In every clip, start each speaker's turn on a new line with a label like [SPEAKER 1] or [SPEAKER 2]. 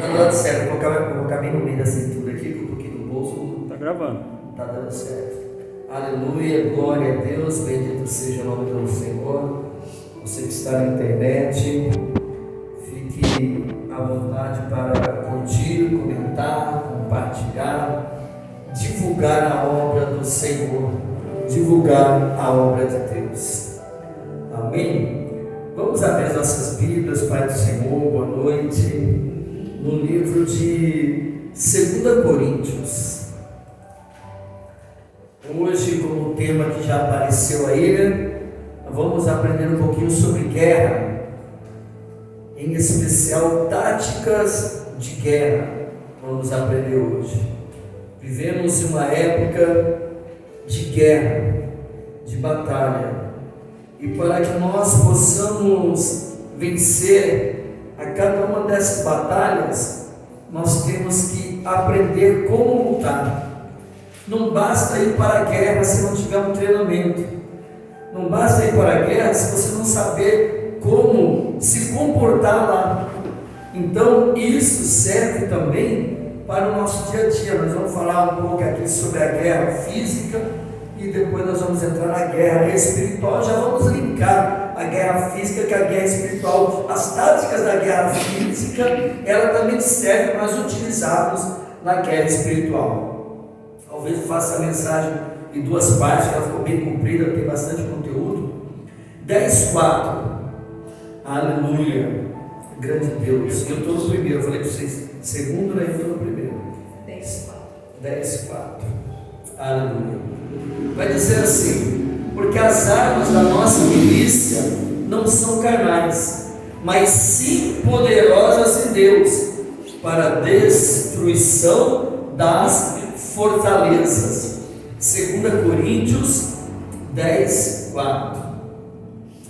[SPEAKER 1] Tá dando certo, vou colocar bem no meio da cintura aqui, com um pouquinho do bolso.
[SPEAKER 2] Tá gravando.
[SPEAKER 1] Tá dando certo. Aleluia, glória a Deus, bendito seja o nome do Senhor. Você que está na internet, fique à vontade para curtir, comentar, compartilhar, divulgar a obra do Senhor, divulgar a obra de Deus. Amém? Vamos abrir as nossas Bíblias, Pai do Senhor, boa noite. No livro de 2 Coríntios. Hoje, como tema que já apareceu aí, né? Vamos aprender um pouquinho sobre guerra, em especial táticas de guerra. Vamos aprender hoje. Vivemos uma época de guerra, de batalha, e para que nós possamos vencer a cada uma dessas batalhas, nós temos que aprender como lutar. Não basta ir para a guerra se não tiver um treinamento. Não basta ir para a guerra se você não saber como se comportar lá. Então, isso serve também para o nosso dia a dia. Nós vamos falar um pouco aqui sobre a guerra física e depois nós vamos entrar na guerra espiritual. Já vamos linkar a guerra física com a guerra espiritual. As táticas da guerra física, ela também serve para nós utilizarmos na guerra espiritual. Talvez eu faça a mensagem em duas partes, ela ficou bem comprida, tem bastante conteúdo. 10:4. Aleluia. Grande Deus. Eu estou no primeiro, eu falei para vocês, segundo, né? Eu estou no primeiro. 10:4. Aleluia. Vai dizer assim: porque as armas da nossa milícia não são carnais, mas sim poderosas em Deus, para a destruição das fortalezas. 2 Coríntios 10:4.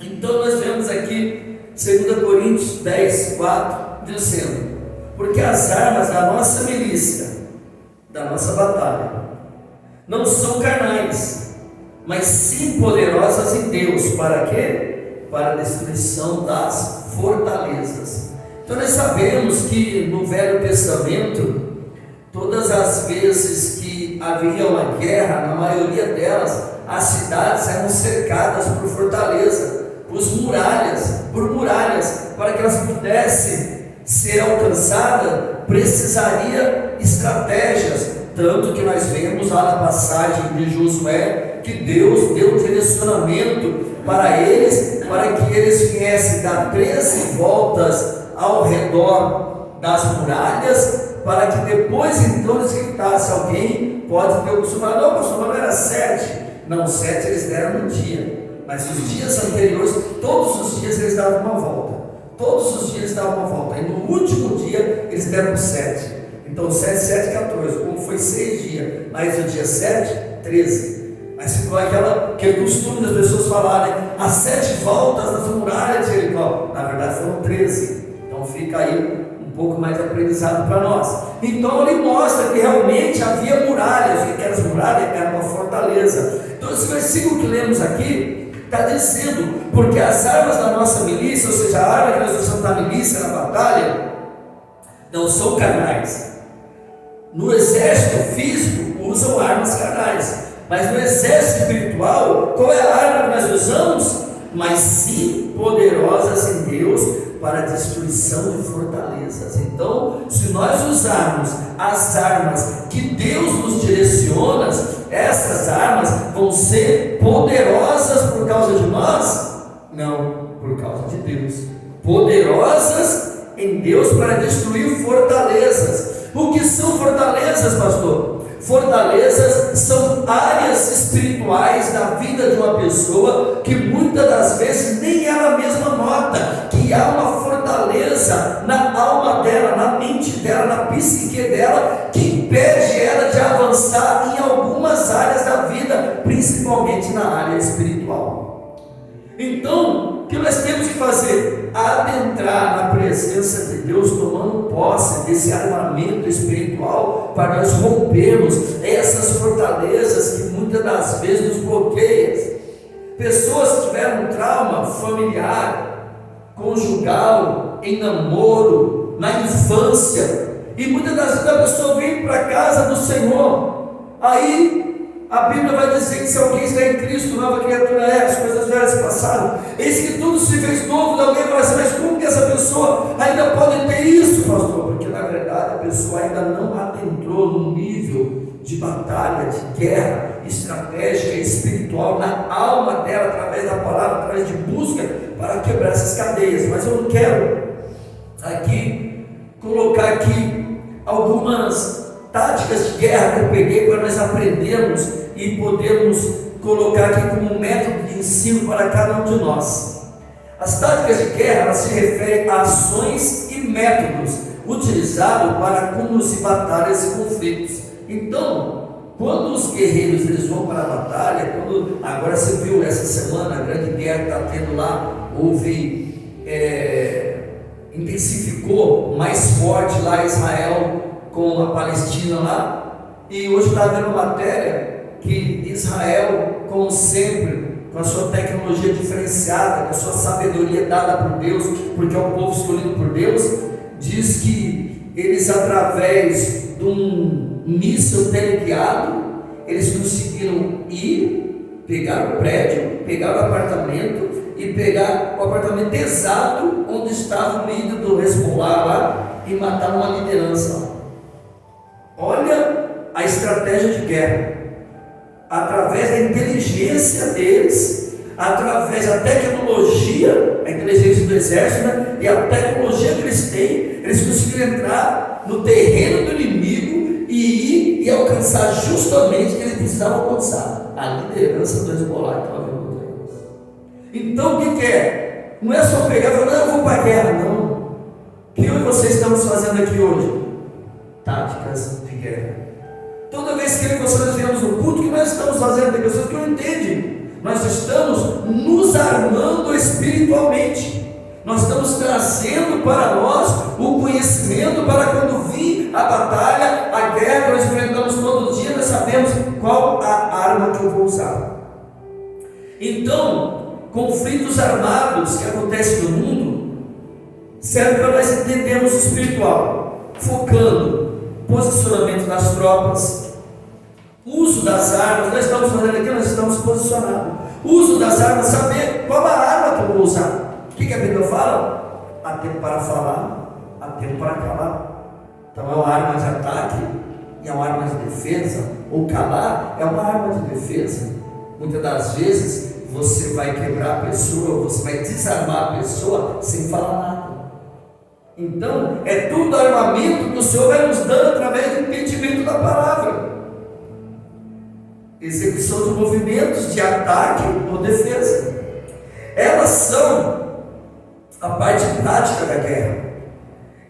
[SPEAKER 1] Então nós vemos aqui 2 Coríntios 10:4 dizendo: porque as armas da nossa milícia, da nossa batalha, não são carnais, mas sim poderosas em Deus. Para quê? Para a destruição das fortalezas. Então nós sabemos que no Velho Testamento, todas as vezes que havia uma guerra, na maioria delas, as cidades eram cercadas por fortaleza, por muralhas, para que elas pudessem ser alcançadas, precisaria estratégias. Tanto que nós vemos lá na passagem de Josué, que Deus deu direcionamento para eles, para que eles viessem dar 13 voltas ao redor das muralhas, para que depois então eles gritassem. Alguém pode ter o costume, não, pastor, não era 7. Não, 7 eles deram no dia, mas os dias anteriores, todos os dias eles davam uma volta. Todos os dias eles davam uma volta, e no último dia eles deram 7. Então 7, 7, 14, como foi 6 dias, mas no dia 7, 13. Mas ficou aquele costume das pessoas falarem as 7 voltas das muralhas de Jericó. Na verdade foram 13. Então fica aí um pouco mais aprendizado para nós. Então ele mostra que realmente havia muralhas, e aquelas muralhas eram uma fortaleza. Então esse versículo que lemos aqui está dizendo: porque as armas da nossa milícia, ou seja, a arma que nós usamos na milícia, na batalha, não são carnais. No exército físico usam armas carnais, mas no exército espiritual, qual é a arma que nós usamos? Mas sim poderosas em Deus para a destruição de fortalezas. Então, se nós usarmos as armas que Deus nos direciona, essas armas vão ser poderosas por causa de nós? Não, por causa de Deus. Poderosas em Deus para destruir fortalezas. O que são fortalezas, pastor? Fortalezas são áreas espirituais da vida de uma pessoa que muitas das vezes nem ela mesma nota que há uma fortaleza na alma dela, na mente dela, na psique dela, que impede ela de avançar em algumas áreas da vida, principalmente na área espiritual. Então, o que nós temos que fazer? Adentrar na presença de Deus, tomando posse desse armamento espiritual, para nós rompermos essas fortalezas que muitas das vezes nos bloqueiam. Pessoas que tiveram um trauma familiar, conjugal, em namoro, na infância, e muitas das vezes a pessoa vem para a casa do Senhor, aí a Bíblia vai dizer que se alguém está em Cristo, nova criatura é, as coisas velhas passaram, eis que tudo se fez novo. Alguém fala assim, mas como que essa pessoa ainda pode ter isso, pastor? Porque na verdade a pessoa ainda não adentrou no nível de batalha, de guerra estratégica e espiritual na alma dela, através da palavra, através de busca para quebrar essas cadeias. Mas eu não quero aqui colocar aqui algumas táticas de guerra que eu peguei para nós aprendermos e podermos colocar aqui como um método de ensino para cada um de nós. As táticas de guerra, elas se referem a ações e métodos utilizados para conduzir batalhas e conflitos. Então, quando os guerreiros eles vão para a batalha, agora você viu essa semana a grande guerra que está tendo lá, intensificou mais forte lá Israel com a Palestina lá, e hoje está vendo uma matéria que Israel, como sempre, com a sua tecnologia diferenciada, com a sua sabedoria dada por Deus, porque é um povo escolhido por Deus, diz que eles, através de um míssil teleguiado, eles conseguiram ir, pegar o prédio, pegar o apartamento e pegar o apartamento exato onde estava o líder do Hezbollah lá e matar uma liderança lá. Olha a estratégia de guerra, através da inteligência deles, através da tecnologia, a inteligência do exército, né? E a tecnologia que eles têm, eles conseguiram entrar no terreno do inimigo e ir e alcançar justamente o que eles precisavam alcançar, a liderança do Hezbollah que estava vindo contra eles. Então o que é? Não é só pegar e falar, não, eu vou para a guerra, não. O que eu e você estamos fazendo aqui hoje? Táticas de guerra. Toda vez que eu e você nós viemos no culto, o que nós estamos fazendo? Tem pessoas que não entendem. Nós estamos nos armando espiritualmente. Nós estamos trazendo para nós o conhecimento para quando vir a batalha, a guerra que nós enfrentamos todo dia, nós sabemos qual a arma que eu vou usar. Então, conflitos armados que acontecem no mundo servem para nós entendermos o espiritual, focando posicionamento das tropas, uso das armas. Nós estamos fazendo aqui, nós estamos posicionados. Uso das armas, saber qual a arma que eu vou usar. O que a Bíblia fala? Há tempo para falar, há tempo para calar. Então é uma arma de ataque e é uma arma de defesa. Ou calar é uma arma de defesa. Muitas das vezes você vai quebrar a pessoa, você vai desarmar a pessoa sem falar nada. Então, é tudo armamento que o Senhor vai nos dando através do entendimento da palavra. Execução de movimentos de ataque ou defesa. Elas são a parte prática da guerra.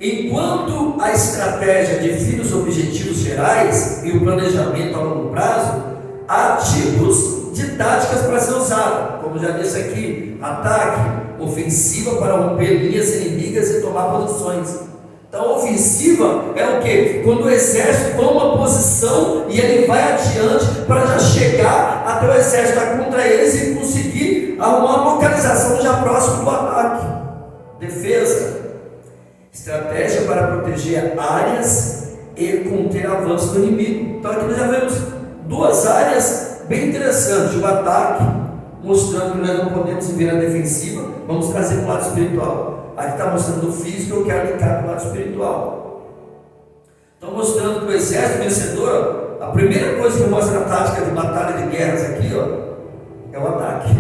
[SPEAKER 1] Enquanto a estratégia define os objetivos gerais e o planejamento a longo prazo, há tipos de táticas para ser usada, como já disse aqui: ataque, ofensiva para romper linhas inimigas e tomar posições. Então, ofensiva é o que? Quando o exército toma posição e ele vai adiante para já chegar até o exército estar contra eles e conseguir uma localização já próximo do ataque. Defesa, estratégia para proteger áreas e conter avanço do inimigo. Então aqui nós já vemos duas áreas bem interessantes: o ataque, mostrando que nós não podemos viver na defensiva, vamos trazer para o lado espiritual. Aqui está mostrando o físico, eu quero linkar para o lado espiritual. Então mostrando que o exército vencedor, a primeira coisa que mostra na tática de batalha de guerras aqui, é o ataque.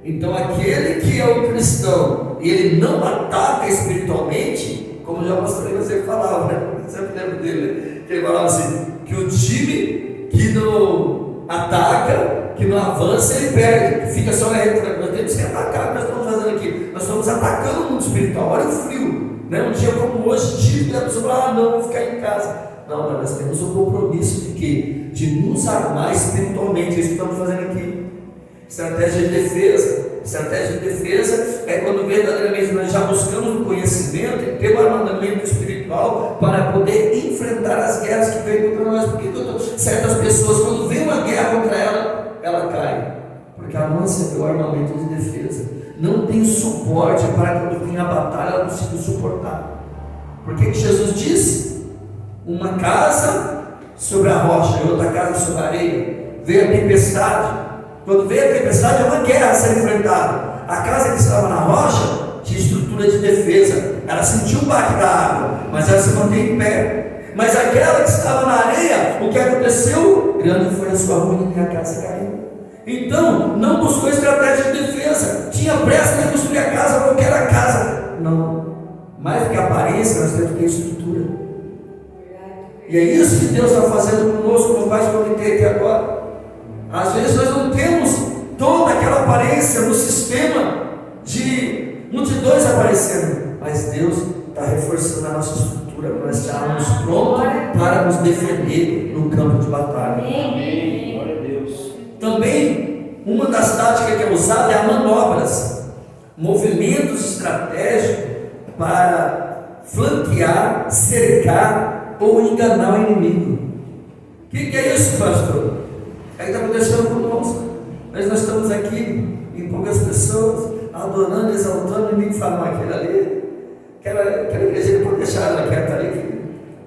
[SPEAKER 1] Então aquele que é o cristão e ele não ataca espiritualmente, como já mostrei, você falava, né? Eu sempre lembro dele, que ele falava assim, que o time que não ataca, que não avança, ele perde, que fica só na reta. Nós temos que atacar, o que nós estamos fazendo aqui? Nós estamos atacando o mundo espiritual. Olha o frio, né? Um dia como hoje, típico, a pessoa fala, não, vou ficar em casa. Não, mas nós temos o compromisso de quê? De nos armar espiritualmente. É isso que estamos fazendo aqui. Estratégia de defesa. Estratégia de defesa é quando verdadeiramente nós já buscamos o conhecimento e ter o armamento espiritual para poder enfrentar as guerras que vêm contra nós. Porque certas pessoas, quando vem uma guerra contra ela cai, porque ela não recebeu o armamento de defesa, não tem suporte para quando vem a batalha ela conseguir suportar. Por que Jesus disse? Uma casa sobre a rocha e outra casa sobre a areia. Veio a tempestade. Quando veio a tempestade, é uma guerra a ser enfrentada. A casa que estava na rocha tinha estrutura de defesa. Ela sentiu o baque da água, mas ela se mantém em pé. Mas aquela que estava na areia, o que aconteceu? Grande foi a sua ruína e a casa caiu. Então, não buscou estratégia de defesa. Tinha pressa de construir a casa, qualquer a casa. Não. Mais do que aparência, nós temos que ter estrutura. E é isso que Deus está fazendo conosco, como faz comitê até agora. Às vezes nós não temos toda aquela aparência no sistema de multidões aparecendo, mas Deus está reforçando a nossa estrutura para nós estarmos prontos para nos defender no campo de batalha.
[SPEAKER 2] Amém. Glória a Deus.
[SPEAKER 1] Também, uma das táticas que é usada é a manobras, movimentos estratégicos para flanquear, cercar ou enganar o inimigo. O que é isso, pastor? É o que está acontecendo conosco. Mas nós estamos aqui, em poucas pessoas, adorando, exaltando, o inimigo fala, aquele ali, aquela igreja pode deixar ela quieta ali,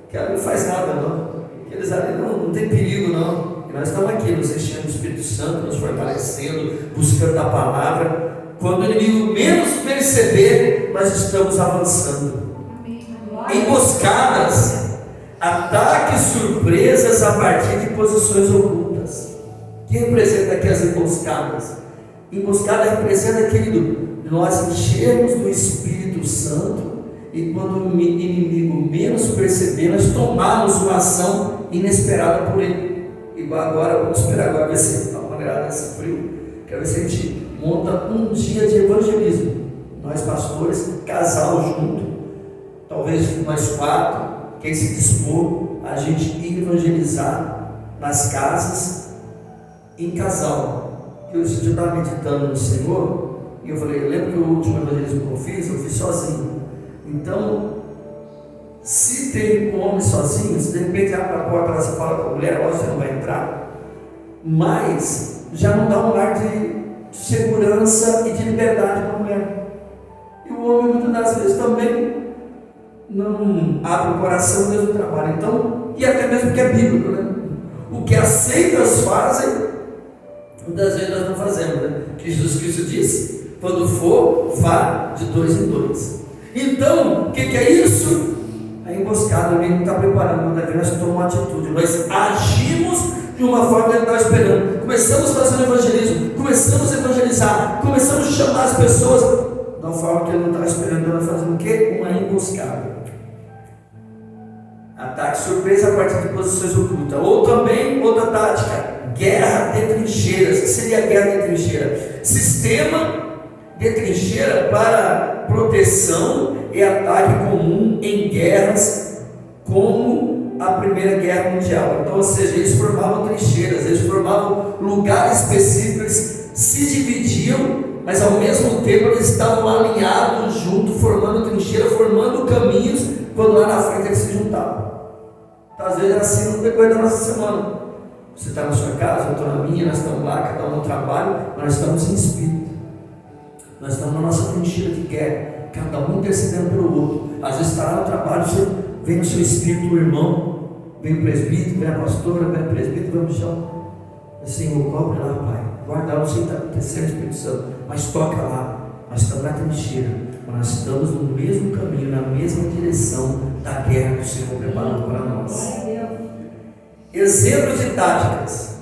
[SPEAKER 1] que ela não faz nada, não. Aqueles ali não tem perigo, não. E nós estamos aqui, nos enchendo do Espírito Santo, nos fortalecendo, buscando a palavra. Quando o inimigo menos perceber, nós estamos avançando. Emboscadas, ataques, surpresas a partir de posições ocultas. O que representa aqui as emboscadas? Emboscada representa, querido, nós enchermos do Espírito Santo e quando o inimigo menos perceber, nós tomarmos uma ação inesperada por ele. Igual agora, vamos esperar agora ver se dá uma olhada nesse frio. Quero ver se a gente monta um dia de evangelismo. Nós pastores, casal junto, talvez nós 4, quem se dispor a gente ir evangelizar nas casas em casal. Eu estava meditando no Senhor e eu falei, eu lembro que o último evangelismo que eu fiz sozinho. Então, se tem um homem sozinho, se de repente abre a porta, você fala com a mulher, ó, você não vai entrar, mas já não dá um ar de segurança e de liberdade para a mulher. E o homem muitas das vezes também não abre o coração mesmo do trabalho. Então, e até mesmo que é bíblico, né? O que as seitas fazem, muitas vezes nós não fazemos, né? Que Jesus Cristo disse, quando for, vá de 2 em 2. Então, o que é isso? A emboscada, alguém não está preparando, nós tomamos uma atitude, nós agimos de uma forma que ele estava esperando. Começamos a fazer o evangelismo, começamos a evangelizar, começamos a chamar as pessoas de uma forma que ele não estava esperando. Nós fazemos o quê? Uma emboscada. Ataque surpresa a partir de posições ocultas. Ou também, outra tática, guerra de trincheiras. O que seria guerra de trincheira? Sistema de trincheira para proteção e ataque comum em guerras como a Primeira Guerra Mundial. Então, ou seja, eles formavam trincheiras, eles formavam lugares específicos, eles se dividiam, mas ao mesmo tempo eles estavam alinhados juntos, formando trincheira, formando caminhos, quando lá na frente eles se juntavam. Então, às vezes é assim no decorrer da nossa semana. Você está na sua casa, eu estou na minha, nós estamos lá, cada um no trabalho, mas nós estamos em espírito. Nós estamos na nossa trincheira de guerra, cada um intercedendo pelo outro. Às vezes está lá no trabalho, você vem no seu espírito o irmão, vem o presbítero, vem a pastora, vem o presbítero, vem no chão. Senhor, cobre lá, Pai. Guarda lá, não sei o que está acontecendo, Espírito Santo, mas toca lá. Nós estamos na trincheira, mas nós estamos no mesmo caminho, na mesma direção da guerra que o Senhor preparou para nós. Exemplos de táticas: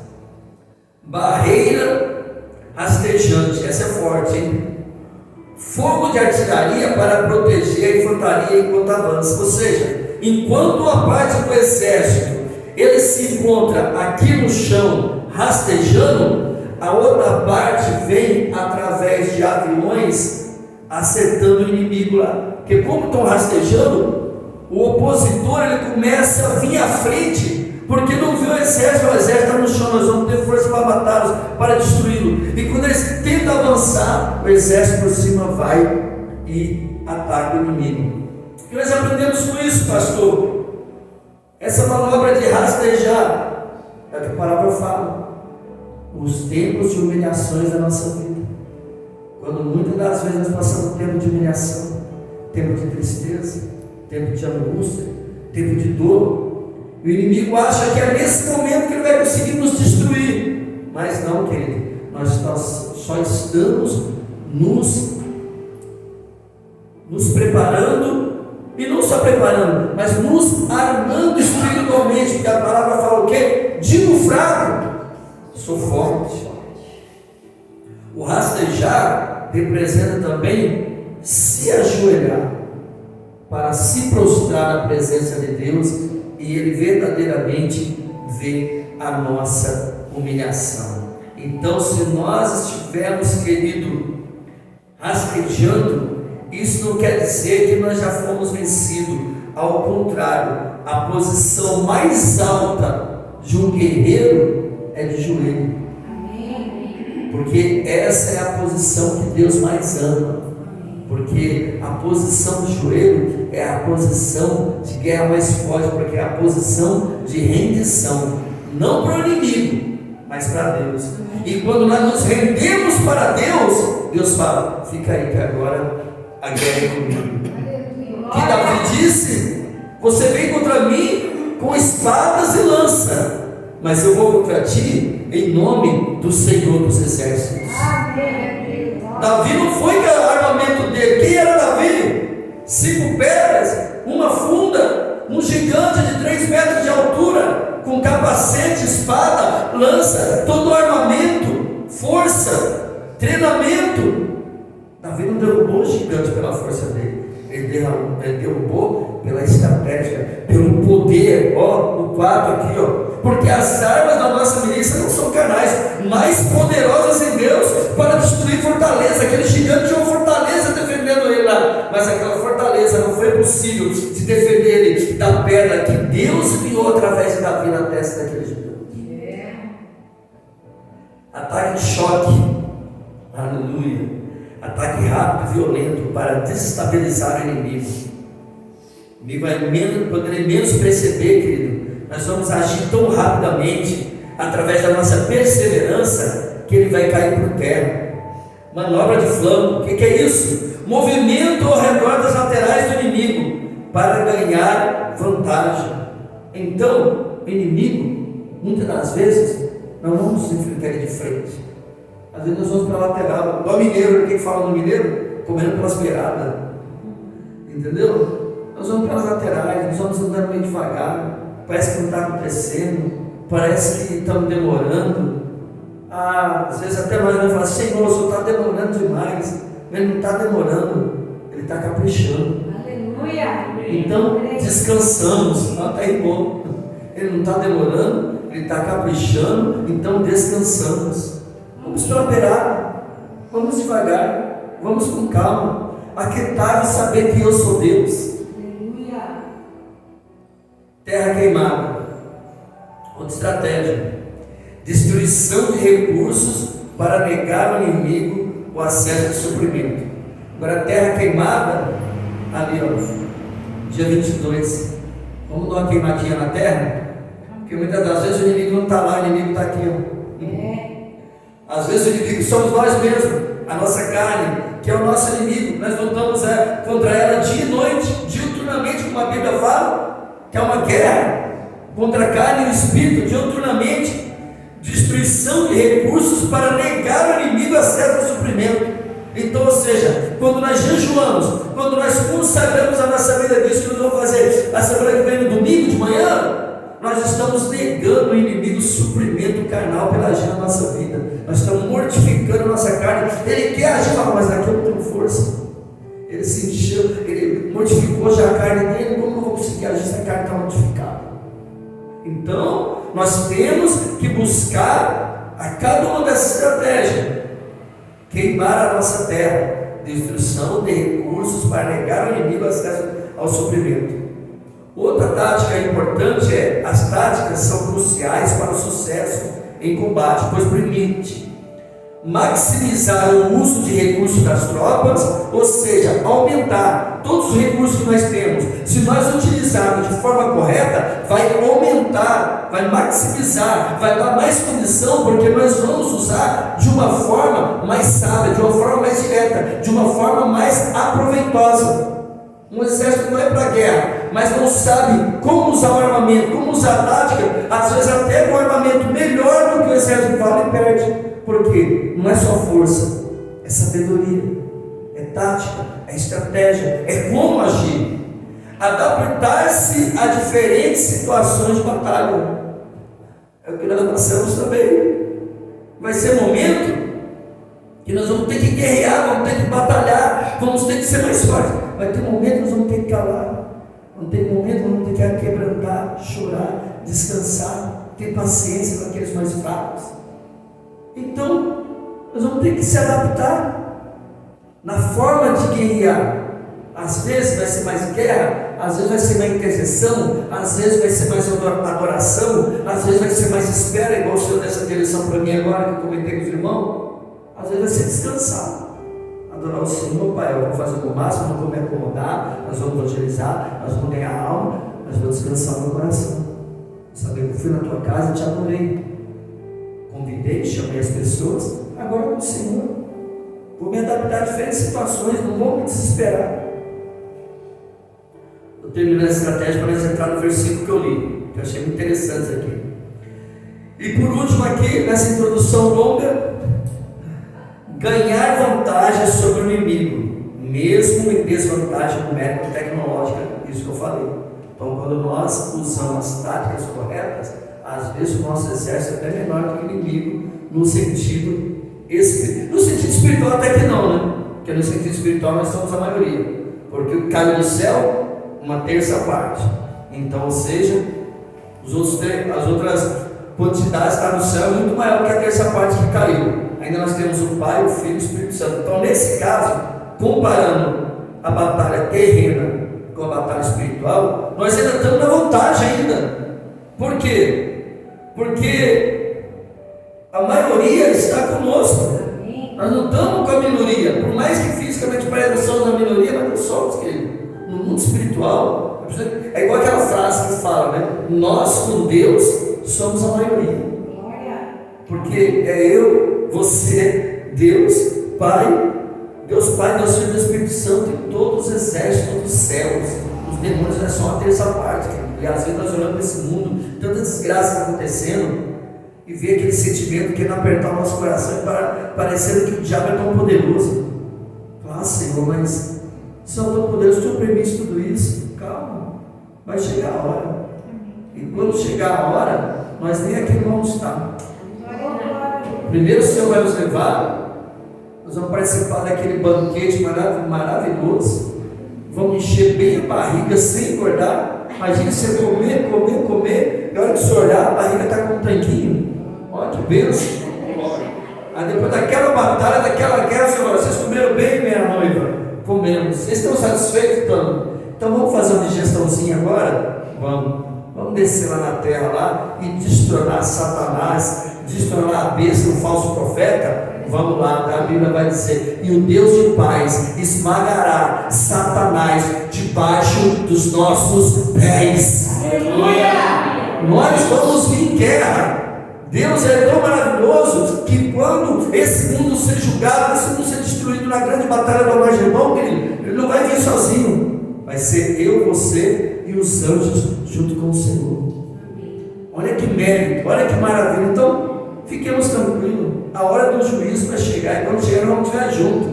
[SPEAKER 1] barreira rastejante, essa é forte, hein? Fogo de artilharia para proteger a infantaria enquanto avança. Ou seja, enquanto uma parte do exército ele se encontra aqui no chão rastejando, a outra parte vem através de aviões acertando o inimigo lá. Porque como estão rastejando, o opositor ele começa a vir à frente, porque não viu o exército está no chão, nós vamos ter força para matá-los, para destruí-lo. E quando eles tentam avançar, o exército por cima vai e ataca o inimigo. O que nós aprendemos com isso, pastor? Essa manobra de rastejar é o que a palavra fala. Os tempos de humilhações da nossa vida. Quando muitas das vezes nós passamos tempo de humilhação, tempo de tristeza, tempo tempo de angústia, tempo de dor. O inimigo acha que é nesse momento que ele vai conseguir nos destruir. Mas não, querido. Nós só estamos nos preparando, e não só preparando, mas nos armando espiritualmente, porque a palavra fala o quê? Digo fraco, sou forte. O rastejar representa também se ajoelhar para se prostrar na presença de Deus, e Ele verdadeiramente vê a nossa humilhação. Então, se nós estivermos, querido, rastejando, isso não quer dizer que nós já fomos vencidos. Ao contrário, a posição mais alta de um guerreiro é de joelho. Porque essa é a posição que Deus mais ama. Porque a posição do joelho é a posição de guerra mais forte, porque é a posição de rendição, não para o inimigo, mas para Deus. E quando nós nos rendemos para Deus, Deus fala: fica aí que agora a guerra é comigo. Que Davi disse: você vem contra mim com espadas e lança, mas eu vou contra ti em nome do Senhor dos Exércitos. Davi não foi com o armamento dele. Quem era Davi? 5 pedras, uma funda, um gigante de 3 metros de altura, com capacete, espada, lança, todo o armamento, força, treinamento. Davi não derrubou o gigante pela força dele, ele derrubou pela estratégia, pelo poder. O 4 aqui, porque as armas da nossa milícia não são carnais, mais poderosas em Deus para destruir fortaleza. Aquele gigante tinha uma fortaleza defendendo ele lá, mas aquela fortaleza não foi possível de defender ele da pedra que Deus enviou através de Davi na testa daquele gigante. Ataque de choque, aleluia, ataque rápido e violento para desestabilizar o inimigo. O inimigo vai poder menos perceber, querido. Nós vamos agir tão rapidamente, através da nossa perseverança, que ele vai cair por terra. Manobra de flanco, o que é isso? Movimento ao redor das laterais do inimigo, para ganhar vantagem. Então, o inimigo, muitas das vezes, não vamos enfrentar ele de frente. Às vezes nós vamos para a lateral, igual mineiro. Quem fala no mineiro? Comendo pelas beiradas. Entendeu? Nós vamos para as laterais, nós vamos andando meio devagar. Parece que não está acontecendo, parece que estamos demorando. Às vezes até nós vamos falar: Senhor, o Senhor está demorando demais. Ele não está demorando, Ele está caprichando. Aleluia. Então descansamos. Está aí bom. Ele não está demorando, Ele está caprichando. Então descansamos. Vamos pela beirada, vamos devagar, vamos com calma. Aquietar e saber que eu sou Deus. Terra queimada, outra estratégia: destruição de recursos para negar ao inimigo o acesso de suprimento. Agora, terra queimada, ali dia 22, vamos dar uma queimadinha na terra, porque muitas das vezes o inimigo não está lá, o inimigo está aqui. Às vezes o inimigo somos nós mesmos, a nossa carne, que é o nosso inimigo. Nós lutamos contra ela dia e noite, diuturnamente, como a Bíblia fala, que é uma guerra contra a carne e o espírito, diuturnamente. Destruição de recursos para negar ao inimigo acesso ao suprimento. Então, ou seja, quando nós jejuamos, quando nós consagramos a nossa vida disso que nós vamos fazer a semana que vem no domingo de manhã, nós estamos negando ao inimigo o suprimento carnal pela agir na nossa vida. Nós estamos mortificando a nossa carne. Ele quer agir, mas aqui eu não tenho força. Ele se encheu, ele mortificou já a carne dele. Como eu vou conseguir agir se a carne está mortificada? Então, nós temos que buscar a cada uma dessas estratégias: queimar a nossa terra, destruição de recursos para negar ao inimigo acesso ao suprimento. Outra tática importante é: as táticas são cruciais para o sucesso em combate, pois permite maximizar o uso de recursos das tropas, ou seja, aumentar todos os recursos que nós temos. Se nós utilizarmos de forma correta, vai aumentar, vai maximizar, vai dar mais condição, porque nós vamos usar de uma forma mais sábia, de uma forma mais direta, de uma forma mais aproveitosa. Um exército não é para guerra, mas não sabe como usar o armamento, como usar a tática. Às vezes até com um armamento melhor do que o exército fala e perde. Por quê? Não é só força, é sabedoria, é tática, é estratégia, é como agir. Adaptar-se a diferentes situações de batalha. É o que nós passamos também. Vai ser momento que nós vamos ter que guerrear, vamos ter que batalhar, vamos ter que ser mais fortes. Vai ter momento que nós vamos ter que calar. Vai ter momento que nós vamos ter que quebrantar, chorar, descansar, ter paciência com aqueles mais fracos. Então, nós vamos ter que se adaptar na forma de guerrear. Às vezes vai ser mais guerra, às vezes vai ser mais intercessão, às vezes vai ser mais adoração, às vezes vai ser mais espera, igual o Senhor dessa direção para mim agora, que eu comentei com os irmãos. Às vezes vai ser descansar, adorar o Senhor. Pai, eu vou fazer o meu máximo, não vou me acomodar, nós vamos evangelizar, nós vamos ganhar a alma, mas vou descansar o meu coração. Saber que eu fui na tua casa e te adorei, convidei, chamei as pessoas, agora com o Senhor, vou me adaptar a diferentes situações, não vou me desesperar. Eu terminei a estratégia para nós entrar no versículo que eu li, que eu achei muito interessante aqui. E por último aqui, nessa introdução longa, ganhar vantagem sobre o inimigo, mesmo em desvantagem numérica ou tecnológica, isso que eu falei. Então, quando nós usamos as táticas corretas, às vezes o nosso exército é até menor do que o inimigo, no sentido espiritual até que não, né? Porque no sentido espiritual nós somos a maioria, porque caiu do céu uma terça parte. Então, ou seja, as outras quantidades estão no céu muito maior que a terça parte que caiu. Ainda nós temos o Pai, o Filho e o Espírito Santo. Então, nesse caso, comparando a batalha terrena com a batalha espiritual, nós ainda estamos na vantagem ainda. Por quê? Porque a maioria está conosco. Nós não estamos com a minoria. Por mais que fisicamente pareça que somos a minoria, mas não somos, querido. No mundo espiritual, é igual aquela frase que fala, né? Nós com Deus somos a maioria. Porque é eu, você, Deus Pai, Deus Filho do Espírito Santo e todos os exércitos dos céus. Os demônios é só uma terça parte. E às vezes nós olhamos para esse mundo, tanta desgraça acontecendo, e vê aquele sentimento que não apertar o nosso coração, parecendo que o diabo é tão poderoso. Ah, Senhor, mas se eu tão poderoso, o Senhor permite tudo isso? Calma, vai chegar a hora. E quando chegar a hora, nós nem aqui vamos estar. Primeiro o Senhor vai nos levar, nós vamos participar daquele banquete maravilhoso, vamos encher bem a barriga sem engordar. Imagina você comer, e a hora que você olhar, a barriga está com um tanquinho. Olha que bênção. Aí depois daquela batalha, daquela guerra, Senhor, vocês comeram bem, minha noiva? Comemos. Vocês estão satisfeitos? Então vamos fazer uma digestãozinha agora? Vamos descer lá na terra lá e destronar Satanás, destronar a besta, o falso profeta. Vamos lá, a Bíblia vai dizer: e o Deus de paz esmagará Satanás debaixo dos nossos pés. Aleluia! Nós vamos vir em guerra. Deus é tão maravilhoso que quando esse mundo ser julgado, esse mundo ser destruído na grande batalha do Armagedon, ele não vai vir sozinho. Vai ser eu, você e os anjos junto com o Senhor. Olha que mérito, olha que maravilha. Então, fiquemos tranquilos. A hora do juízo vai chegar, e quando chegar, vamos estiver junto.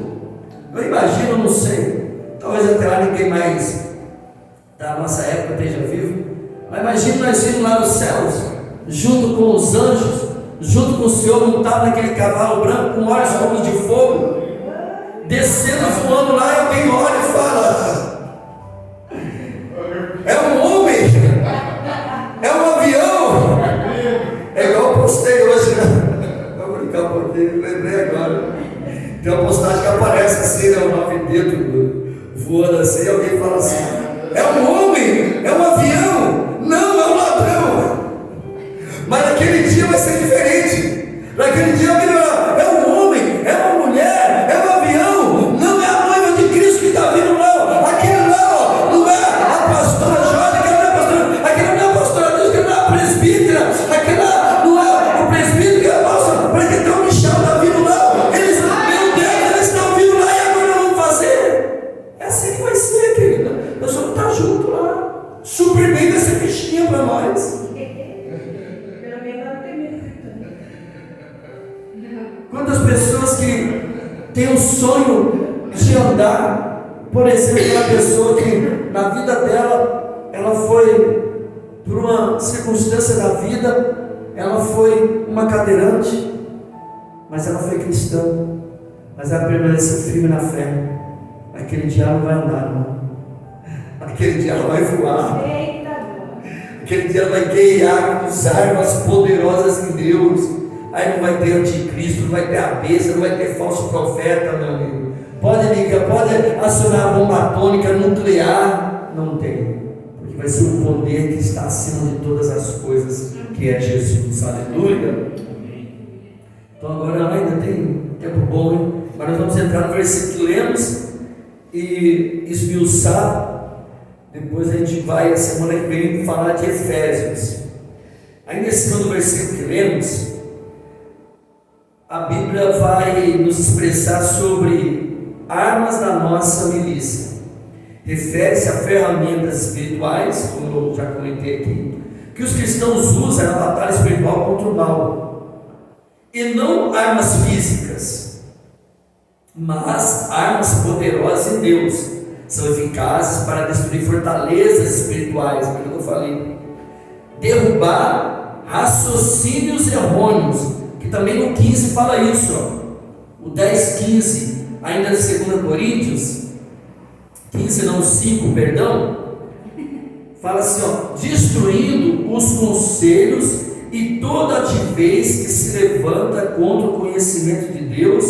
[SPEAKER 1] Eu imagino, não sei, talvez até lá ninguém mais da nossa época esteja vivo, mas imagina nós indo lá nos céus, junto com os anjos, junto com o Senhor montado naquele cavalo branco, com olhos como de fogo, descendo, voando lá, e alguém olha e fala: é um homem, é um avião. É igual eu postei hoje, né? Vou brincar um pouquinho, lembrei agora. Tem uma postagem que aparece assim, né? Um nove dedo voando assim, e alguém fala assim: é um homem, é um avião, não, é um ladrão. Mas naquele dia vai ser diferente. Naquele dia alguém vai falar: é um homem, é uma mulher, é um avião, não é a noiva de Cristo que está vindo, não. Aquele lá, não é a pastora Jorge, aquele não é a pastora, aquele não é a pastora Deus, aquele não é a presbítera, aquele lá não é o presbítero que é a pastora, porque tem um Michel está vindo lá. Eles, meu Deus, eles estão vindo lá, e agora vamos fazer. É assim que vai ser, querida. para nós. Quantas pessoas que têm o sonho de andar, por exemplo, uma pessoa que na vida dela, ela foi, por uma circunstância da vida, ela foi uma cadeirante, mas ela foi cristã, mas ela permaneceu firme na fé. Aquele dia ela não vai andar, não. Aquele dia ela vai voar. Aquele dia ela vai guerrear com as armas poderosas em Deus. Aí não vai ter anticristo, não vai ter a besta, não vai ter falso profeta, meu amigo. Pode ligar, pode acionar a bomba atômica nuclear. Não tem. Porque vai ser um poder que está acima de todas as coisas, que é Jesus. Aleluia. Então agora ainda tem tempo bom, hein? Agora nós vamos entrar no versículo que lemos e esmiuçar. Depois a gente vai, a semana que vem, falar de Efésios. Aí nesse segundo versículo que lemos, a Bíblia vai nos expressar sobre armas da nossa milícia. Refere-se a ferramentas espirituais, como eu já comentei aqui, que os cristãos usam na batalha espiritual contra o mal. E não armas físicas, mas armas poderosas em Deus. São eficazes para destruir fortalezas espirituais, aquilo que eu falei. Derrubar raciocínios errôneos, que também no 15 fala isso, ó. O 10, 15, ainda de 2 Coríntios 15, não 5, perdão, fala assim, ó, destruindo os conselhos e toda altivez que se levanta contra o conhecimento de Deus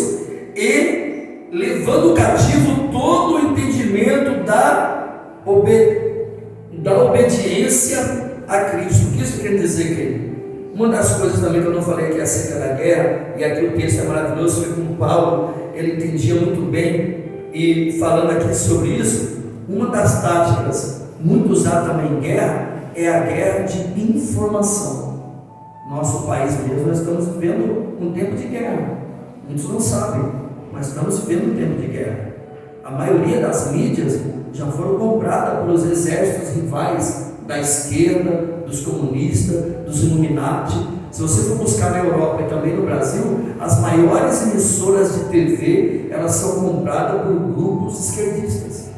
[SPEAKER 1] e levando cativo todo o entendimento da obediência a Cristo. O que isso quer dizer, querido? Uma das coisas também que eu não falei aqui acerca da guerra, e aqui o texto é maravilhoso, foi com Paulo, ele entendia muito bem, e falando aqui sobre isso, uma das táticas muito usada também em guerra, é a guerra de informação. Nosso país mesmo, nós estamos vivendo um tempo de guerra, muitos não sabem, mas estamos vivendo um tempo de guerra. A maioria das mídias já foram compradas pelos exércitos rivais da esquerda, dos comunistas, dos Illuminati. Se você for buscar na Europa e também no Brasil, as maiores emissoras de TV, elas são compradas por grupos esquerdistas,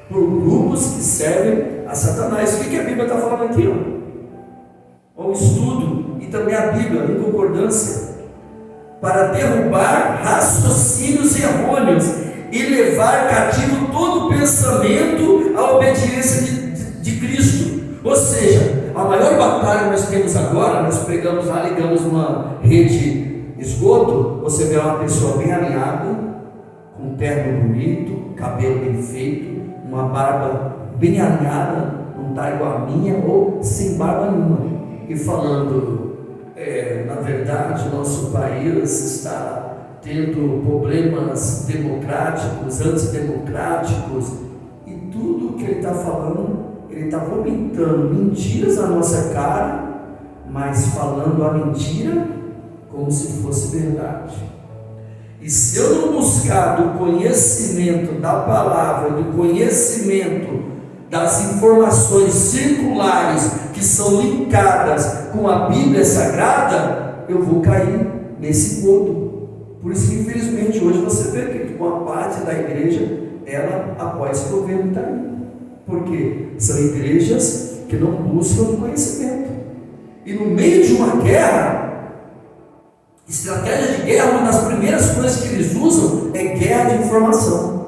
[SPEAKER 1] por grupos que servem a Satanás. O que a Bíblia está falando aqui? O estudo e também a Bíblia em concordância, para derrubar raciocínios errôneos e levar cativo todo pensamento à obediência de Cristo. Ou seja, a maior batalha que nós temos agora, nós pegamos lá, ligamos uma rede esgoto, você vê uma pessoa bem alinhada, com um terno bonito, cabelo bem feito, uma barba bem alinhada, não está igual a minha, ou sem barba nenhuma, e falando, na verdade, nosso país está tendo problemas democráticos, antidemocráticos, e tudo que ele está falando, ele está vomitando mentiras na nossa cara, mas falando a mentira como se fosse verdade. E se eu não buscar do conhecimento da palavra, do conhecimento das informações circulares que são linkadas com a Bíblia Sagrada, eu vou cair nesse engodo. Por isso que infelizmente hoje você vê que uma parte da igreja, ela apoia esse governo que está aí. Por quê? São igrejas que não buscam conhecimento. E no meio de uma guerra, estratégia de guerra, uma das primeiras coisas que eles usam é guerra de informação.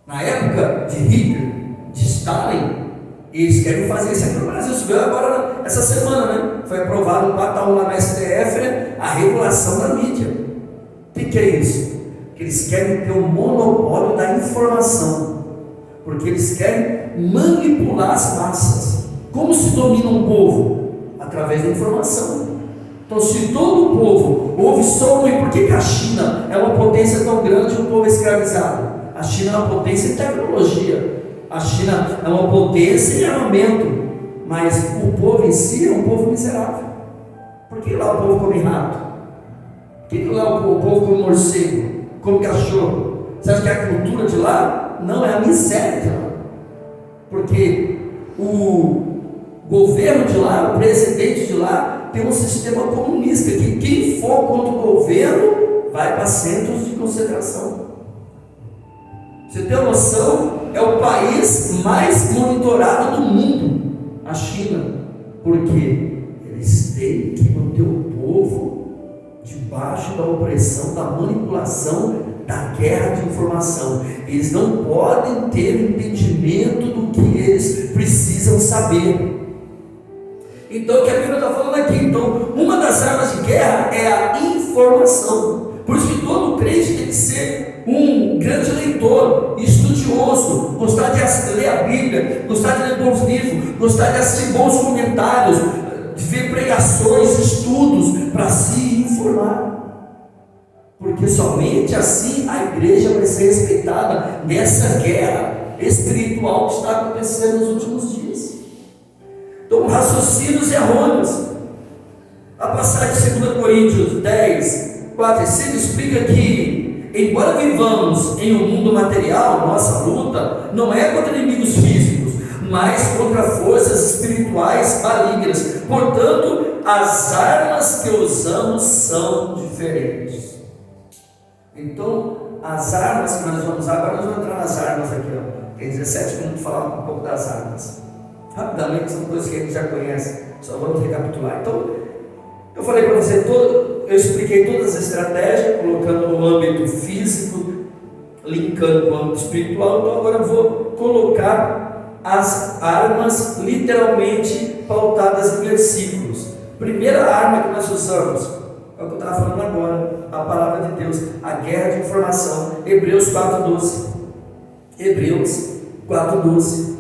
[SPEAKER 1] Na época de Hitler, de Stalin, eles querem fazer isso aqui no Brasil. Isso veio agora, essa semana, né? Foi aprovado um 4-1 lá na STF, né? A regulação da mídia. O que é isso? Que eles querem ter o monopólio da informação. Porque eles querem manipular as massas. Como se domina um povo? Através da informação. Então, se todo o povo ouve só um, e por que a China é uma potência tão grande e o povo é escravizado? A China é uma potência em tecnologia, a China é uma potência em armamento, mas o povo em si é um povo miserável. Por que lá o povo come rato? Por que lá o povo come morcego, come cachorro? Você acha que a cultura de lá? Não, é a miséria de lá. Porque governo de lá, o presidente de lá, tem um sistema comunista, que quem for contra o governo vai para centros de concentração. Você tem uma noção? É o país mais monitorado do mundo, a China. Por quê? Eles têm que manter o povo debaixo da opressão, da manipulação, da guerra de informação. Eles não podem ter entendimento do que eles precisam saber. Então, o que a Bíblia está falando aqui? Então, uma das armas de guerra é a informação. Por isso que todo crente tem que ser um grande leitor, estudioso, gostar de ler a Bíblia, gostar de ler bons livros, gostar de assistir bons comentários, de ver pregações, estudos, para se informar. Porque somente assim a igreja vai ser respeitada nessa guerra espiritual que está acontecendo nos últimos dias. Então, raciocínios errôneos. A passagem de 2 Coríntios 10, 4 e 5 explica que, embora vivamos em um mundo material, nossa luta não é contra inimigos físicos, mas contra forças espirituais malignas. Portanto, as armas que usamos são diferentes. Então, as armas que nós vamos usar, agora nós vamos entrar nas armas aqui, ó. Tem 17 minutos para falar um pouco das armas. Rapidamente, são coisas que a gente já conhece, só vamos recapitular. Então, eu falei para você, eu expliquei todas as estratégias, colocando no âmbito físico, linkando com o âmbito espiritual. Então agora eu vou colocar as armas literalmente pautadas em versículos. Primeira arma que nós usamos, é o que eu estava falando agora, a palavra de Deus, a guerra de informação, Hebreus 4:12. Hebreus 4:12.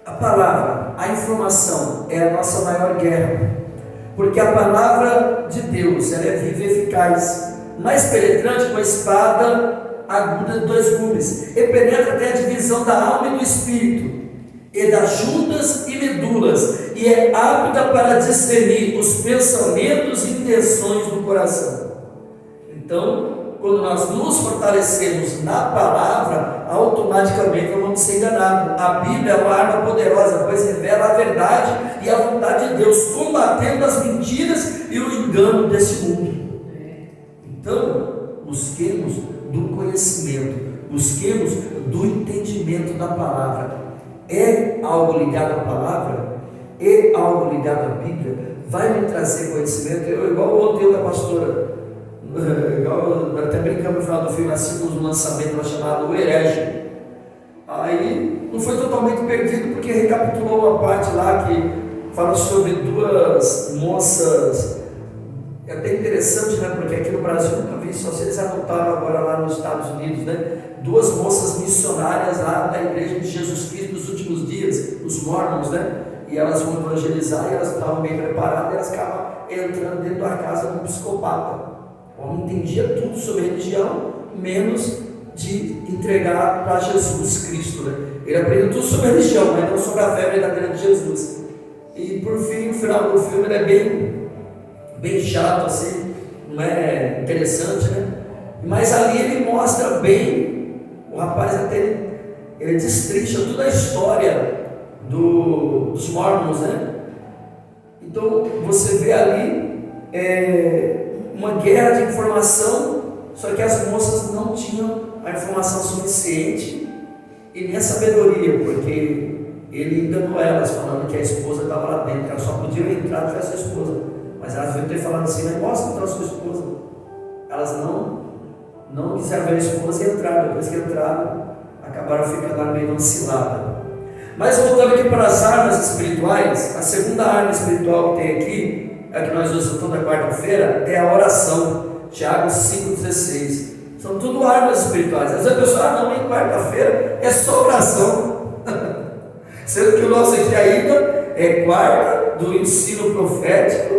[SPEAKER 1] A palavra, a informação é a nossa maior guerra, porque a palavra de Deus, ela é viva e eficaz, mais penetrante que uma espada aguda de 2 gumes, e penetra até a divisão da alma e do espírito, e das juntas e medulas, e é apta para discernir os pensamentos e intenções do coração. Então, quando nós nos fortalecemos na palavra, automaticamente não vamos ser enganados. A Bíblia é uma arma poderosa, pois revela a verdade e a vontade de Deus, combatendo as mentiras e o engano desse mundo. Então, busquemos do conhecimento, busquemos do entendimento da palavra. É algo ligado à palavra? É algo ligado à Bíblia? Vai me trazer conhecimento? Igual ontem eu da pastora, até brincamos no final do filme, assim, um lançamento chamado O Herege. Aí não foi totalmente perdido, porque recapitulou uma parte lá que fala sobre 2 moças. É até interessante, né? Porque aqui no Brasil eu nunca vi, só se eles adotaram agora lá nos Estados Unidos, né? 2 moças missionárias lá da Igreja de Jesus Cristo dos últimos dias, os Mormons, né? E elas vão evangelizar, e elas estavam bem preparadas, e elas acabam entrando dentro da casa de um psicopata. O homem entendia tudo sobre religião, menos de entregar para Jesus Cristo, né? Ele aprendeu tudo sobre religião, mas não sobre a fé verdadeira de Jesus. E por fim, o final do filme ele é bem chato, assim, não é interessante, né? Mas ali ele mostra bem, o rapaz até ele destrincha toda a história dos Mormons, né? Então você vê ali uma guerra de informação, só que as moças não tinham a informação suficiente e nem a sabedoria, porque ele enganou elas, falando que a esposa estava lá dentro, elas só podiam entrar se fosse a esposa, mas elas deviam ter falado assim: não posso entrar a sua esposa. Elas não quiseram ver a esposa e entraram. Depois que entraram, acabaram ficando lá no meio de uma cilada. Mas voltando aqui para as armas espirituais, a segunda arma espiritual que tem aqui, a que nós usamos toda quarta-feira, é a oração. Tiago 5,16. São tudo armas espirituais. Às vezes a pessoa, não, em quarta-feira é só oração. Sendo que o nosso aqui ainda é quarta do ensino profético,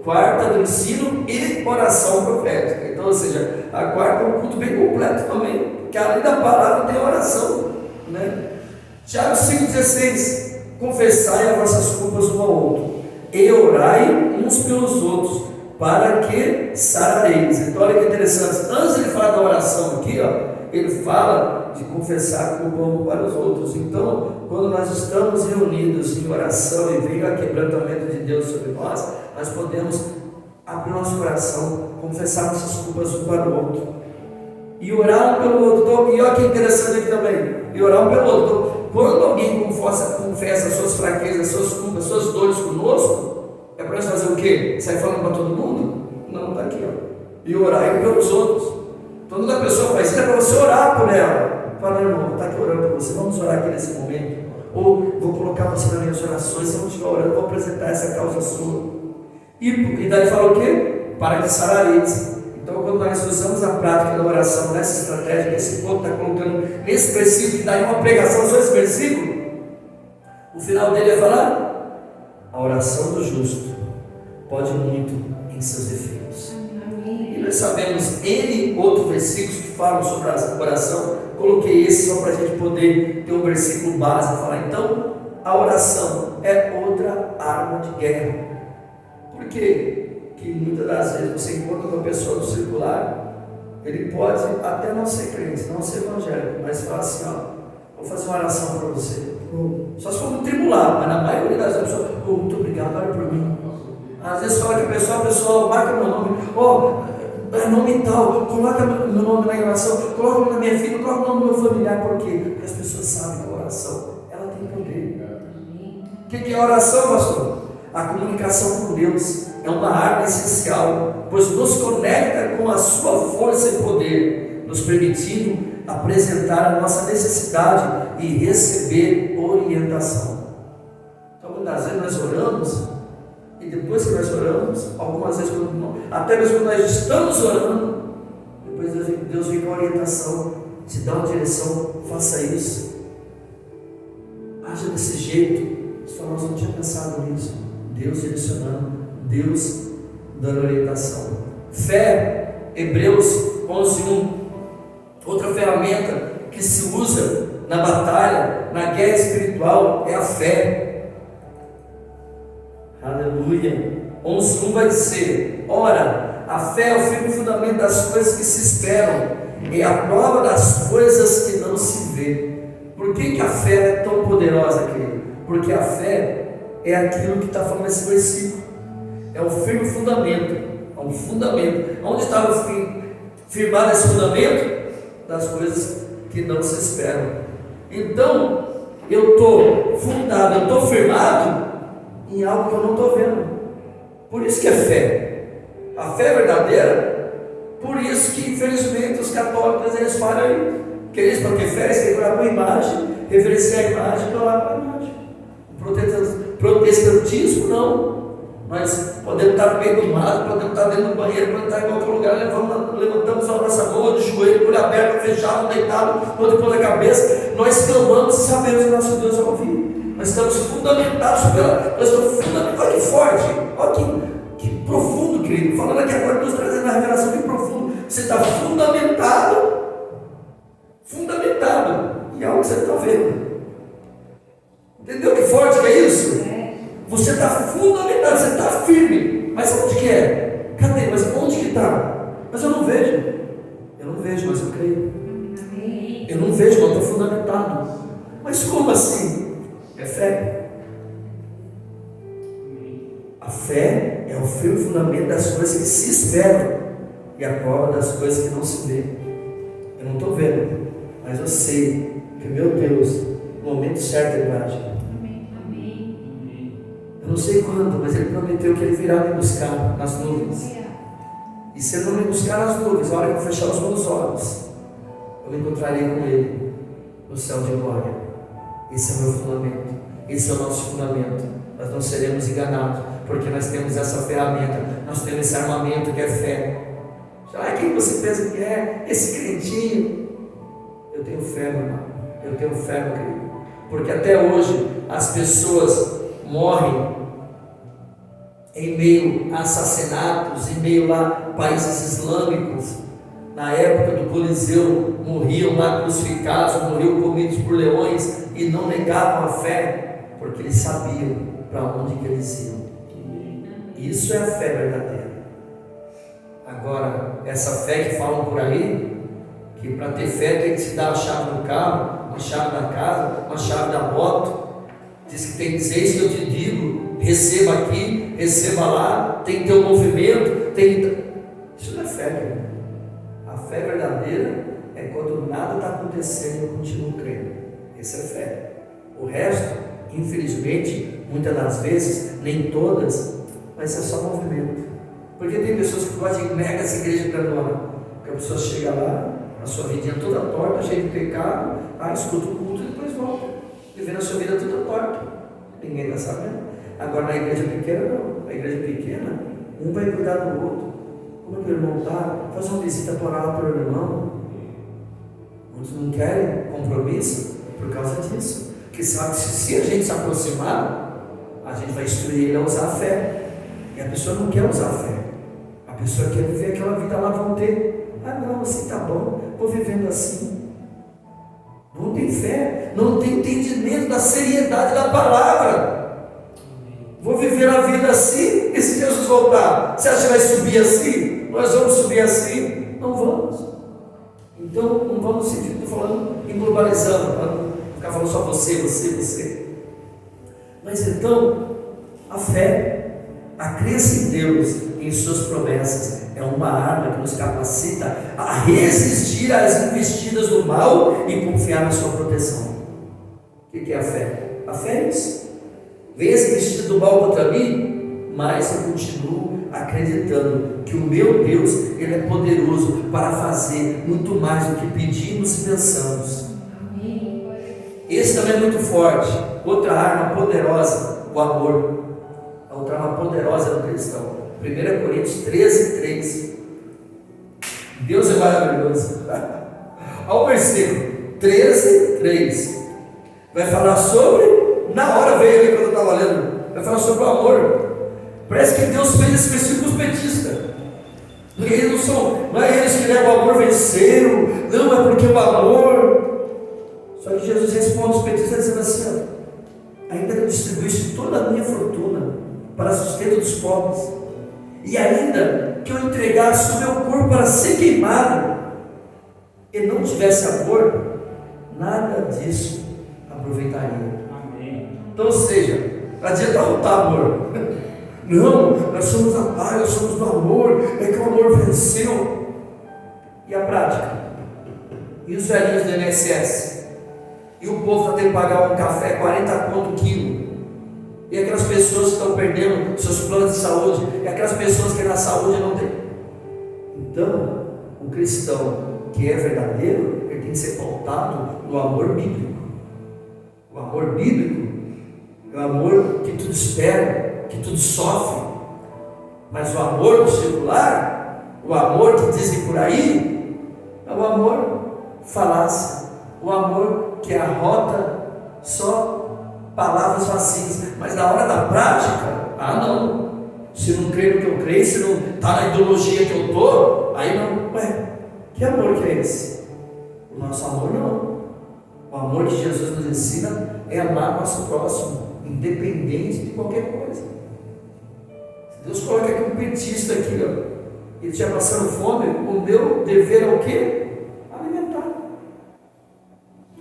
[SPEAKER 1] quarta do ensino e oração profética. Então, ou seja, a quarta é um culto bem completo também, que além da palavra tem oração, né? Tiago 5,16. Confessai as vossas culpas um ao outro e orai uns pelos outros, para que sarareis. Então olha que interessante, antes de falar da oração aqui, ó, ele fala de confessar culpa um para os outros. Então, quando nós estamos reunidos em oração e vem o quebrantamento de Deus sobre nós, nós podemos abrir nosso coração, confessar nossas culpas um para o outro e orar um pelo outro. Então, e olha que interessante aqui também, e orar um pelo outro. Então, quando alguém confessa suas fraquezas, suas culpas, suas dores conosco, é para nós fazer o quê? Sair falando para todo mundo? Não, está aqui, ó. E orar pelos outros. Então, quando a pessoa faz isso, é para você orar por ela. Fala, irmão, está aqui orando por você, vamos orar aqui nesse momento. Ou vou colocar você nas minhas orações, se eu não estiver orando, vou apresentar essa causa sua. E daí fala o quê? Para que sarareis. Então, quando nós usamos a prática da oração nessa estratégia, nesse ponto está colocando nesse versículo, e daí uma pregação só esse versículo, o final dele é falar: a oração do justo pode muito em seus defeitos. Amém. E nós sabemos N outros versículos que falam sobre a oração. Coloquei esse só para a gente poder ter um versículo básico e falar. Então, a oração é outra arma de guerra. Por quê? Que muitas das vezes você encontra uma pessoa no circular, ele pode até não ser crente, não ser evangélico, mas fala assim: ó, vou fazer uma oração para você. Só se for muito tribulado, mas na maioria das vezes a pessoa: muito obrigado, ora por mim. Às vezes fala que a pessoa marca meu nome: nome tal, coloca meu nome na oração, coloca o nome da minha filha, coloca o nome do meu familiar. Por quê? Porque as pessoas sabem que a oração ela tem poder. O que é a oração, pastor? A comunicação com Deus é uma arma essencial, pois nos conecta com a sua força e poder, nos permitindo apresentar a nossa necessidade e receber orientação. Então, muitas vezes nós oramos, e depois que nós oramos, algumas vezes, até mesmo quando nós estamos orando, depois Deus vem com a orientação, te dá uma direção: faça isso, haja desse jeito. Você fala: nós não tinha pensado nisso. Deus direcionando, Deus dando orientação. Fé, Hebreus 11:1. Outra ferramenta que se usa na batalha, na guerra espiritual, é a fé. Aleluia. 11:1 vai dizer: ora, a fé é o firme fundamento das coisas que se esperam, é a prova das coisas que não se vê. Por que a fé é tão poderosa, querido? Porque a fé é aquilo que está falando nesse versículo. É um firme fundamento. É um fundamento. Onde estava firmado esse fundamento? Das coisas que não se esperam. Então, eu estou fundado, eu estou firmado em algo que eu não estou vendo. Por isso que é fé. A fé é verdadeira. Por isso que, infelizmente, os católicos eles falam aí, que eles, porque fé é segurar com a imagem, referenciar a imagem, não lá com a imagem. Protestantismo não. Nós podemos estar no meio do mato, podemos estar dentro do banheiro, podemos estar em qualquer lugar, levantamos a nossa mão de joelho, olho aberto, fechado, deitado, todo depois da cabeça. Nós clamamos e sabemos que nosso Deus vai ouvir. Nós estamos fundamentados olha que forte, olha que profundo, querido. Falando aqui agora, Deus trazendo a revelação, que profundo. Você está fundamentado em algo que você está vendo. Entendeu que forte que é isso? Você está fundamentado, você está firme. Mas onde que é? Cadê? Mas onde que está? Mas eu não vejo. Eu não vejo, mas eu creio. Eu não vejo, mas eu estou fundamentado. Mas como assim? É fé. A fé é o firme fundamento das coisas que se esperam e a prova das coisas que não se vê. Eu não estou vendo, mas eu sei que, meu Deus, no momento certo Ele vai agir. Eu não sei quando, mas Ele prometeu que Ele virá me buscar nas nuvens. E se Ele não me buscar nas nuvens, a hora que eu fechar os meus olhos, eu me encontrarei com Ele no céu de glória. Esse é o meu fundamento, esse é o nosso fundamento. Nós não seremos enganados, porque nós temos essa ferramenta, nós temos esse armamento que é fé. Quem você pensa que é? Esse crentinho. Eu tenho fé, meu irmão, eu tenho fé, meu querido, porque até hoje as pessoas morrem em meio a assassinatos, em meio a países islâmicos. Na época do Coliseu, morriam lá crucificados, morriam comidos por leões e não negavam a fé, porque eles sabiam para onde que eles iam. Isso é a fé verdadeira. Agora, essa fé que falam por aí, que para ter fé tem que se dar a chave do carro, a chave da casa, a chave da moto. Diz que tem que dizer isso que eu te digo, receba aqui, receba lá, tem que ter um movimento, tem que... Isso não é fé, né? A fé verdadeira é quando nada está acontecendo e eu continuo crendo. Essa é fé. O resto, infelizmente, muitas das vezes, nem todas, mas é só movimento. Porque tem pessoas que gostam de mega essa igreja grandona, porque a pessoa chega lá, a sua vidinha toda torta, cheia de pecado, escuta o culto e depois volta, vivendo a sua vida toda torta. Ninguém está sabendo. Agora na igreja pequena não. Na igreja pequena, um vai cuidar do outro. Como é que o irmão está? Faz uma visita para orar para o irmão. Muitos não querem compromisso por causa disso. Porque sabe que se a gente se aproximar, a gente vai instruir ele a usar a fé. E a pessoa não quer usar a fé. A pessoa quer viver aquela vida lá, vão ter. Não, assim tá bom, vou vivendo assim. Não tem fé, não tem entendimento da seriedade da palavra. Vou viver a vida assim, e se Jesus voltar, você acha que vai subir assim? Nós vamos subir assim? Não vamos. Então, não vamos no sentido, estou falando em globalizando, para não ficar falando só você. Mas então, a fé, a crença em Deus, em suas promessas, é uma arma que nos capacita a resistir às investidas do mal e confiar na sua proteção. O que é a fé? A fé é isso. Vem essa investida do mal contra mim, mas eu continuo acreditando que o meu Deus, Ele é poderoso para fazer muito mais do que pedimos e pensamos. Esse também é muito forte. Outra arma poderosa, o amor. A outra arma poderosa do cristão. 1 Coríntios 13:3. Deus é maravilhoso. Olha o versículo 13:3. Vai falar sobre. Na hora veio ali quando eu estava lendo. Vai falar sobre o amor. Parece que Deus fez esse versículo com os petistas. Não é eles que negam o amor venceram. Não, é porque o amor. Só que Jesus responde os petistas dizendo assim: ainda que eu distribuísse toda a minha fortuna para sustento dos pobres, e ainda que eu entregasse o meu corpo para ser queimado, e não tivesse amor, nada disso aproveitaria. Amém. Então, ou seja, não adianta lutar amor. Não, nós somos a paz, nós somos do amor, é que o amor venceu. E a prática? E os velhinhos do INSS? E o povo está tendo que pagar um café 40 conto o quilo? E aquelas pessoas que estão perdendo seus planos de saúde, e aquelas pessoas que na saúde não tem. Então, o cristão que é verdadeiro, ele tem que ser pautado no amor bíblico. O amor bíblico é o amor que tudo espera, que tudo sofre. Mas o amor do secular, o amor que dizem por aí, é o amor falácia, o amor que arrota só palavras vazias, mas na hora da prática, não, se não crê no que eu creio, se não está na ideologia que eu estou, aí não, que amor que é esse? O nosso amor não. O amor que Jesus nos ensina é amar nosso próximo, independente de qualquer coisa. Se Deus coloca aqui um petista aqui, ele estiver passando fome, o meu dever é o quê? Alimentar.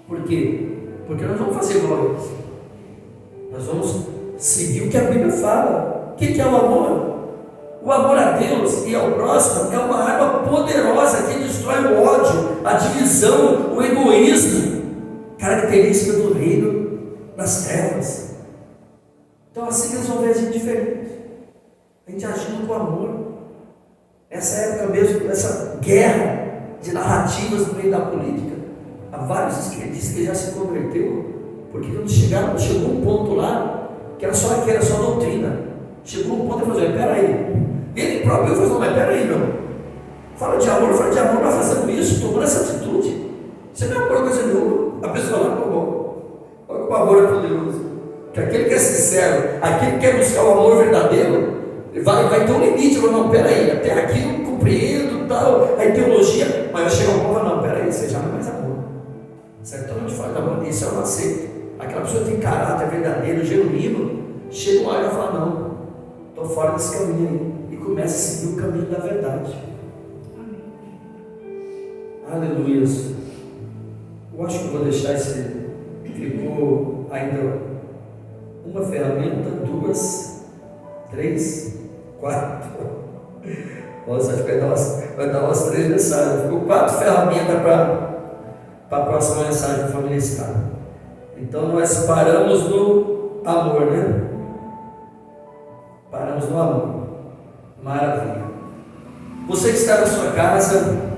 [SPEAKER 1] Por quê? Porque nós vamos fazer glórias. Nós vamos seguir o que a Bíblia fala. O que é o amor? O amor a Deus e ao próximo é uma arma poderosa que destrói o ódio, a divisão, o egoísmo, característica do reino das trevas. Então assim que eles vão ver a gente diferente, a gente agindo com amor. Essa época mesmo, essa guerra de narrativas no meio da política, há vários esquerdistas que já se converteu, porque quando chegou um ponto lá, que era só doutrina. Chegou um ponto e falou: peraí, ele próprio falou: mas peraí, meu, fala de amor, nós fazendo isso, tomando essa atitude, você não é amor coisa nenhuma. A pessoa lá, bom, olha como o amor é poderoso, que aquele que é sincero, aquele que quer buscar o amor verdadeiro, vai ter um limite. Falou: não, peraí, até aqui eu compreendo tal, a teologia, mas vai chegar um ponto: não, peraí, você já não é mais amor, certo? Então a gente fala de amor, isso eu não aceito. Aquela pessoa tem caráter verdadeiro, genuíno, chega uma hora e fala: não, estou fora desse caminho aí, e começa a seguir o caminho da verdade. Aleluia. Eu acho que eu vou deixar esse. Ficou ainda uma ferramenta, 2, 3, 4. Nossa, acho que vai dar umas 3 mensagens. Ficou 4 ferramentas para a próxima mensagem de Família Escada. Então nós paramos no amor, né? Paramos no amor. Maravilha. Você que está na sua casa,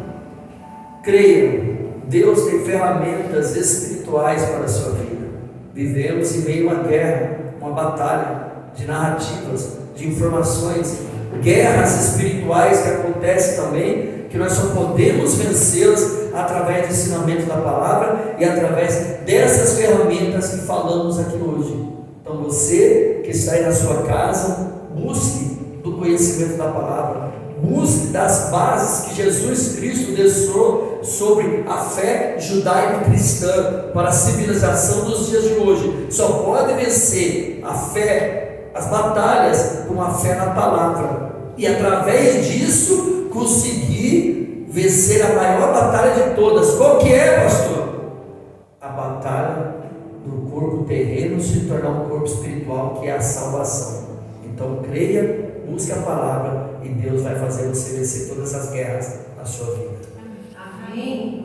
[SPEAKER 1] creia, Deus tem ferramentas espirituais para a sua vida. Vivemos em meio a uma guerra, uma batalha de narrativas, de informações, guerras espirituais que acontecem também, que nós só podemos vencê-las através do ensinamento da palavra e através dessas ferramentas que falamos aqui hoje. Então você que está aí na sua casa, busque do conhecimento da palavra, busque das bases que Jesus Cristo deixou sobre a fé judaico-cristã para a civilização dos dias de hoje. Só pode vencer a fé, as batalhas, com a fé na palavra, e através disso conseguir vencer a maior batalha de todas. Qual que é, pastor? A batalha do corpo terreno se tornar um corpo espiritual, que é a salvação. Então creia, busque a palavra, e Deus vai fazer você vencer todas as guerras na sua vida.
[SPEAKER 3] Amém.